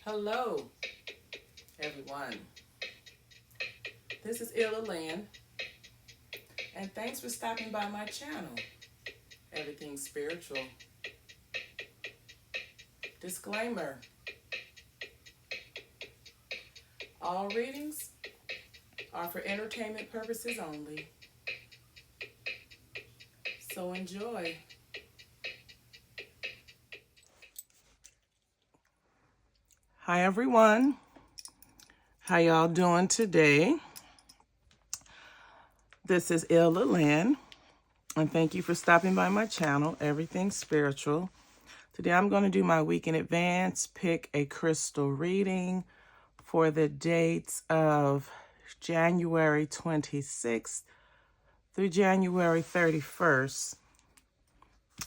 Hello, everyone. This is Illa Lynn, and thanks for stopping by my channel, Everything Spiritual. Disclaimer, all readings are for entertainment purposes only, so enjoy. Hi, everyone. How y'all doing today? This is Illa Lynn, and thank you for stopping by my channel, Everything Spiritual. Today I'm going to do my week in advance, pick a crystal reading for the dates of January 26th through January 31st.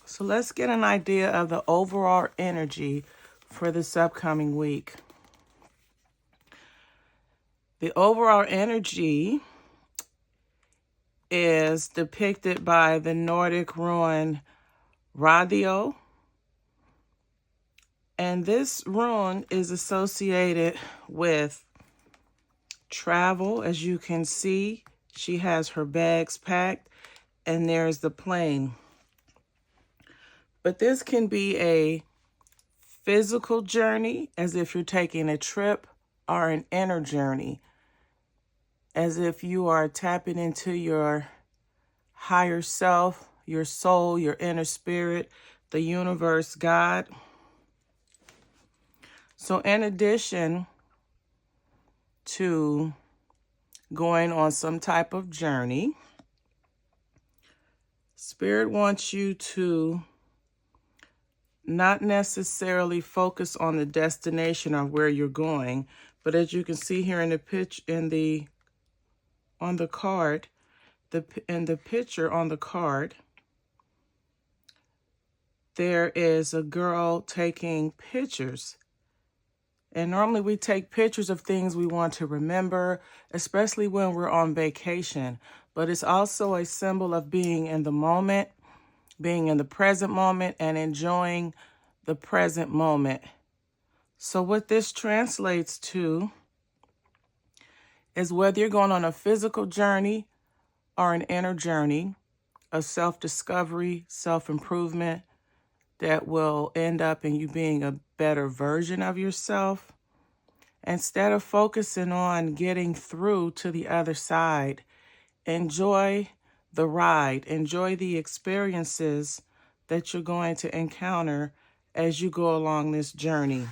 So let's get an idea of the overall energy for this upcoming week. The overall energy is depicted by the Nordic rune Radio. And this rune is associated with travel. As you can see, she has her bags packed, and there's the plane. But this can be a physical journey, as if you're taking a trip, or an inner journey, as if you are tapping into your higher self, your soul, your inner spirit, the universe, God. So in addition to going on some type of journey, Spirit wants you to not necessarily focus on the destination or where you're going, but as you can see here in the on the card, in the picture on the card, there is a girl taking pictures. And normally we take pictures of things we want to remember, especially when we're on vacation. But it's also a symbol of being in the moment, being in the present moment, and enjoying the present moment. So what this translates to is whether you're going on a physical journey or an inner journey of self-discovery, self-improvement that will end up in you being a better version of yourself. Instead of focusing on getting through to the other side, enjoy the ride, enjoy the experiences that you're going to encounter as you go along this journey.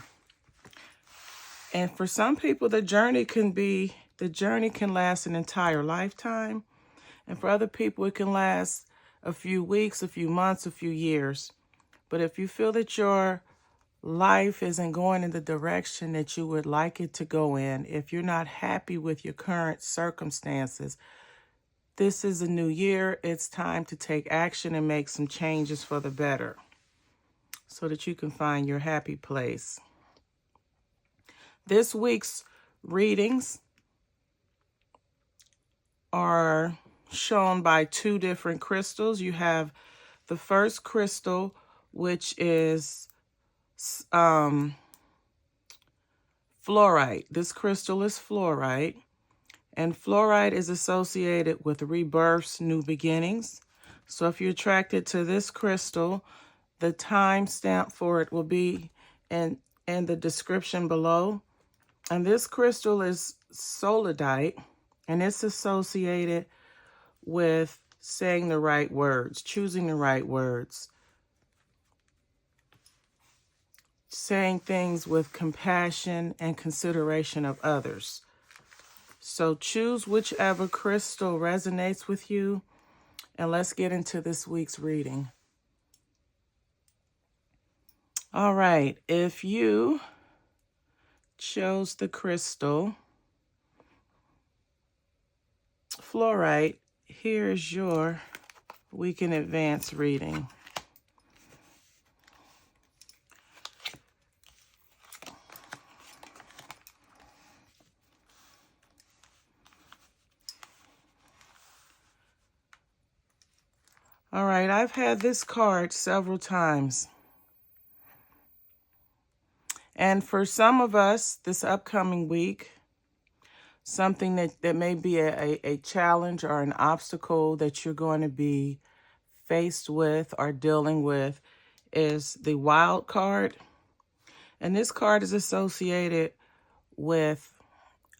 And for some people, the journey can last an entire lifetime. And for other people, it can last a few weeks, a few months, a few years. But if you feel that your life isn't going in the direction that you would like it to go in, if you're not happy with your current circumstances, this is a new year. It's time to take action and make some changes for the better so that you can find your happy place. This week's readings are shown by two different crystals. You have the first crystal, which is fluorite. This crystal is fluorite, and fluorite is associated with rebirths, new beginnings. So if you're attracted to this crystal, the timestamp for it will be in the description below. And this crystal is Sodalite, and it's associated with saying the right words, choosing the right words, saying things with compassion and consideration of others. So choose whichever crystal resonates with you, and let's get into this week's reading. All right, if you chose the crystal fluorite, here's your week in advance reading. All right, I've had this card several times. And for some of us, this upcoming week, something that may be a challenge or an obstacle that you're going to be faced with or dealing with is the wild card. And this card is associated with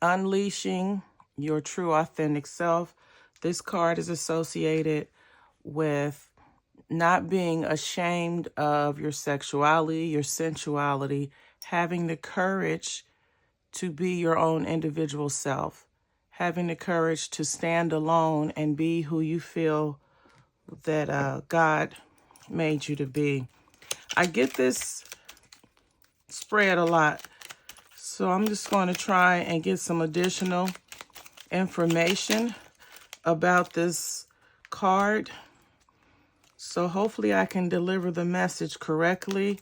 unleashing your true authentic self. This card is associated with not being ashamed of your sexuality, your sensuality, having the courage to be your own individual self, having the courage to stand alone and be who you feel that God made you to be. I get this spread a lot, so I'm just going to try and get some additional information about this card. So hopefully I can deliver the message correctly,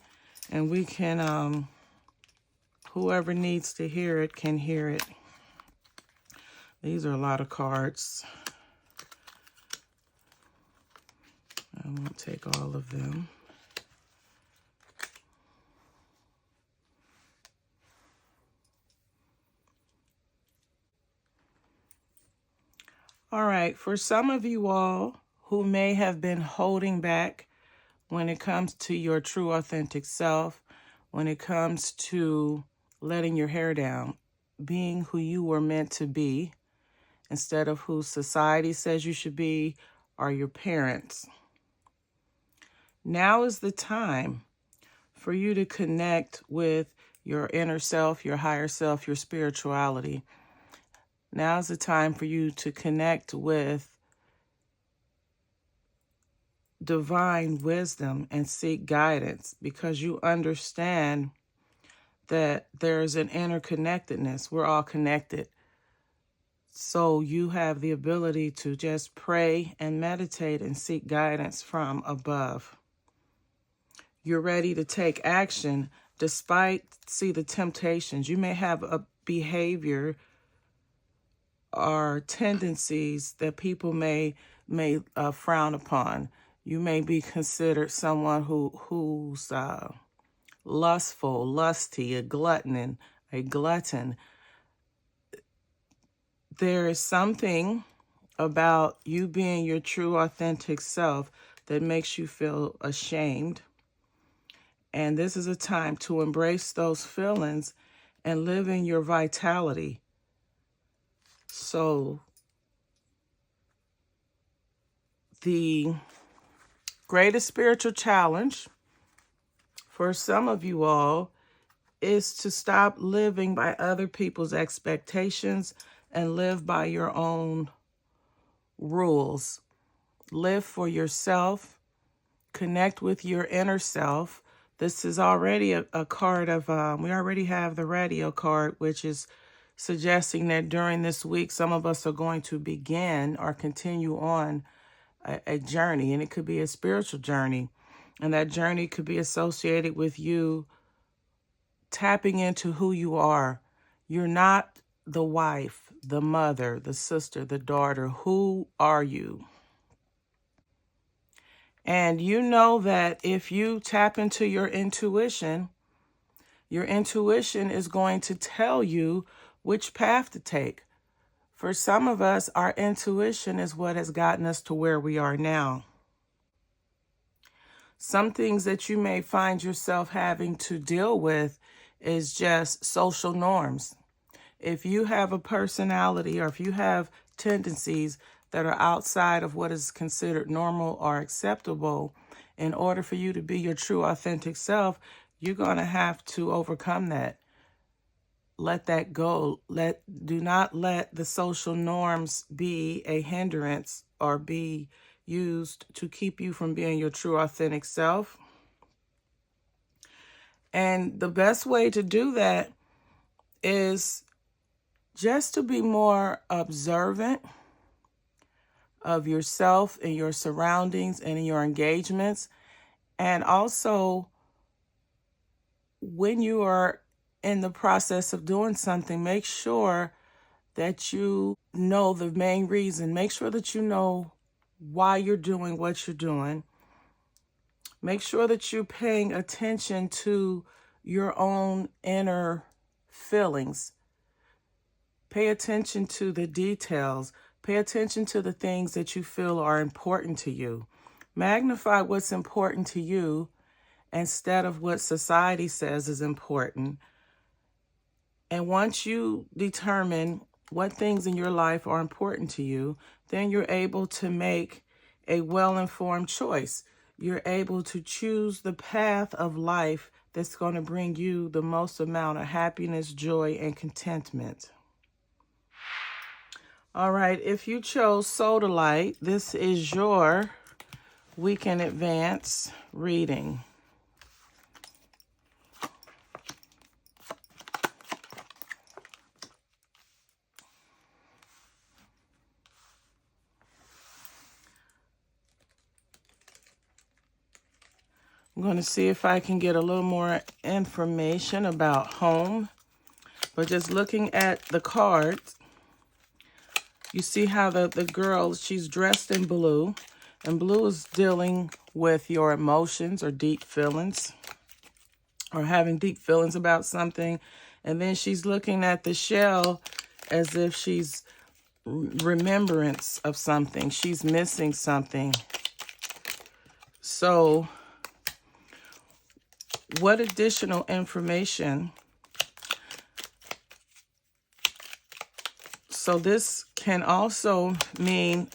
and we can, whoever needs to hear it can hear it. These are a lot of cards. I won't take all of them. All right, for some of you all who may have been holding back when it comes to your true authentic self, when it comes to letting your hair down, being who you were meant to be instead of who society says you should be or your parents. Now is the time for you to connect with your inner self, your higher self, your spirituality. Now is the time for you to connect with divine wisdom and seek guidance, because you understand that there's an interconnectedness. We're all connected. So you have the ability to just pray and meditate and seek guidance from above. You're ready to take action despite, the temptations. You may have a behavior or tendencies that people may frown upon. You may be considered someone who's lustful, lusty, a glutton. There is something about you being your true authentic self that makes you feel ashamed. And this is a time to embrace those feelings and live in your vitality. So the greatest spiritual challenge for some of you all is to stop living by other people's expectations and live by your own rules. Live for yourself. Connect with your inner self. This is already a card of, we already have the radio card, which is suggesting that during this week, some of us are going to begin or continue on a journey, and it could be a spiritual journey. And that journey could be associated with you tapping into who you are. You're not the wife, the mother, the sister, the daughter. Who are you? And you know that if you tap into your intuition is going to tell you which path to take. For some of us, our intuition is what has gotten us to where we are now. Some things that you may find yourself having to deal with is just social norms. If you have a personality or if you have tendencies that are outside of what is considered normal or acceptable, in order for you to be your true authentic self, you're going to have to overcome that. Let that go. Do not let the social norms be a hindrance or be used to keep you from being your true authentic self. And the best way to do that is just to be more observant of yourself and your surroundings and in your engagements. And also, when you are in the process of doing something, make sure that you know the main reason. Make sure that you know why you're doing what you're doing. Make sure that you're paying attention to your own inner feelings. Pay attention to the details. Pay attention to the things that you feel are important to you. Magnify what's important to you instead of what society says is important. And once you determine what things in your life are important to you, then you're able to make a well-informed choice. You're able to choose the path of life that's going to bring you the most amount of happiness, joy, and contentment. All right, if you chose Sodalite, this is your week in advance reading. I'm going to see if I can get a little more information about home. But just looking at the cards, you see how the girl, she's dressed in blue. And blue is dealing with your emotions or deep feelings, or having deep feelings about something. And then she's looking at the shell as if she's remembrance of something. She's missing something. So what additional information? So this can also mean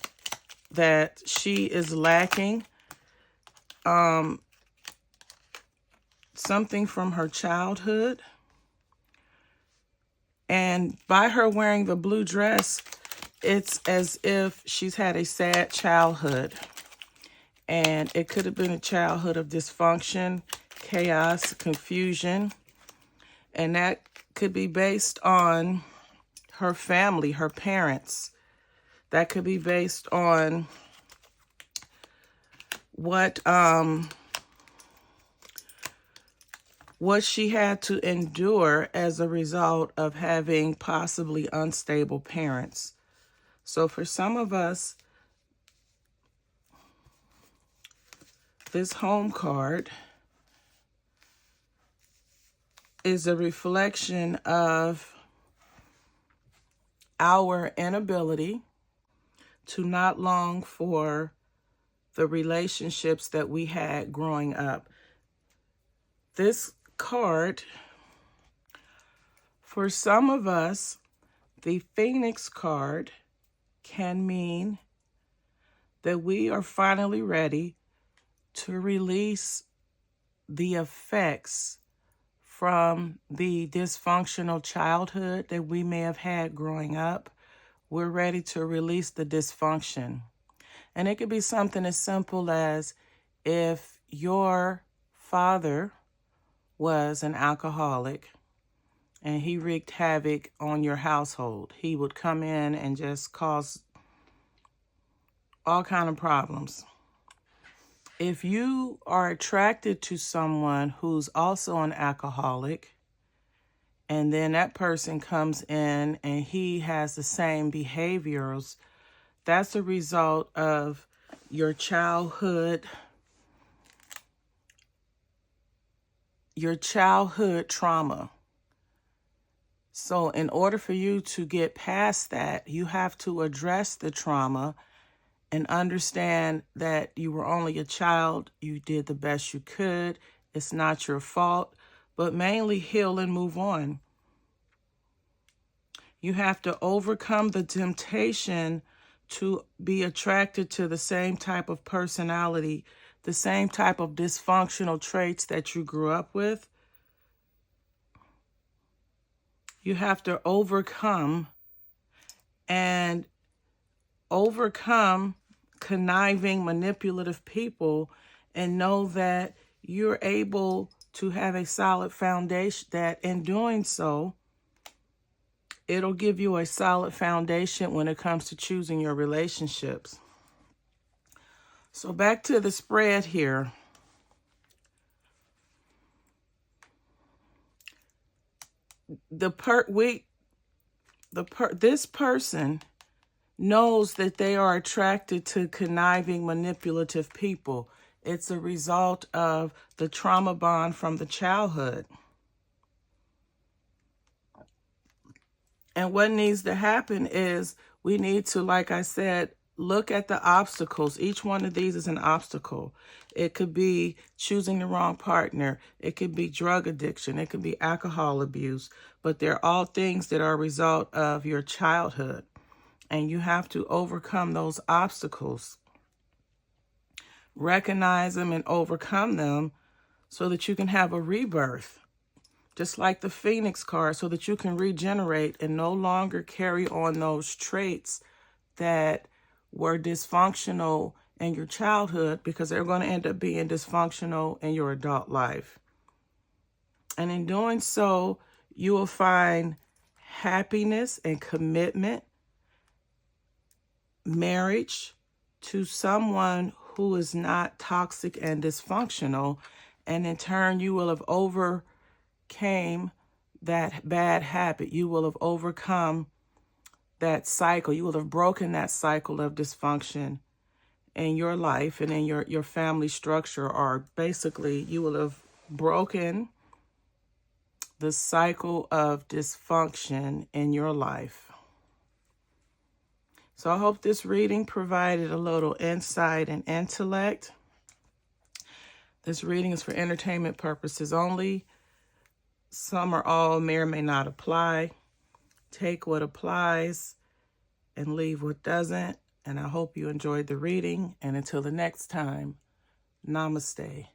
that she is lacking something from her childhood. And by her wearing the blue dress, it's as if she's had a sad childhood. And it could have been a childhood of dysfunction, chaos, confusion. And that could be based on her family, her parents. That could be based on what she had to endure as a result of having possibly unstable parents. So for some of us, this home card is a reflection of our inability to not long for the relationships that we had growing up. This card, for some of us, the Phoenix card can mean that we are finally ready to release the effects from the dysfunctional childhood that we may have had growing up. We're ready to release the dysfunction. And it could be something as simple as if your father was an alcoholic and he wreaked havoc on your household. He would come in and just cause all kinds of problems. If you are attracted to someone who's also an alcoholic, and then that person comes in and he has the same behaviors, that's a result of your childhood trauma. So in order for you to get past that, you have to address the trauma and understand that you were only a child. You did the best you could. It's not your fault, but mainly heal and move on. You have to overcome the temptation to be attracted to the same type of personality, the same type of dysfunctional traits that you grew up with. You have to overcome conniving, manipulative people, and know that you're able to have a solid foundation, that in doing so, it'll give you a solid foundation when it comes to choosing your relationships. So back to the spread here. This person knows that they are attracted to conniving, manipulative people. It's a result of the trauma bond from the childhood. And what needs to happen is we need to, like I said, look at the obstacles. Each one of these is an obstacle. It could be choosing the wrong partner. It could be drug addiction. It could be alcohol abuse. But they're all things that are a result of your childhood. And you have to overcome those obstacles. Recognize them and overcome them so that you can have a rebirth. Just like the Phoenix card, so that you can regenerate and no longer carry on those traits that were dysfunctional in your childhood, because they're going to end up being dysfunctional in your adult life. And in doing so, you will find happiness and commitment, marriage to someone who is not toxic and dysfunctional. And in turn, you will have overcame that bad habit. You will have overcome that cycle. You will have broken that cycle of dysfunction in your life and in your family structure, or basically you will have broken the cycle of dysfunction in your life. So I hope this reading provided a little insight and intellect. This reading is for entertainment purposes only. Some or all may or may not apply. Take what applies and leave what doesn't. And I hope you enjoyed the reading. And until the next time, namaste.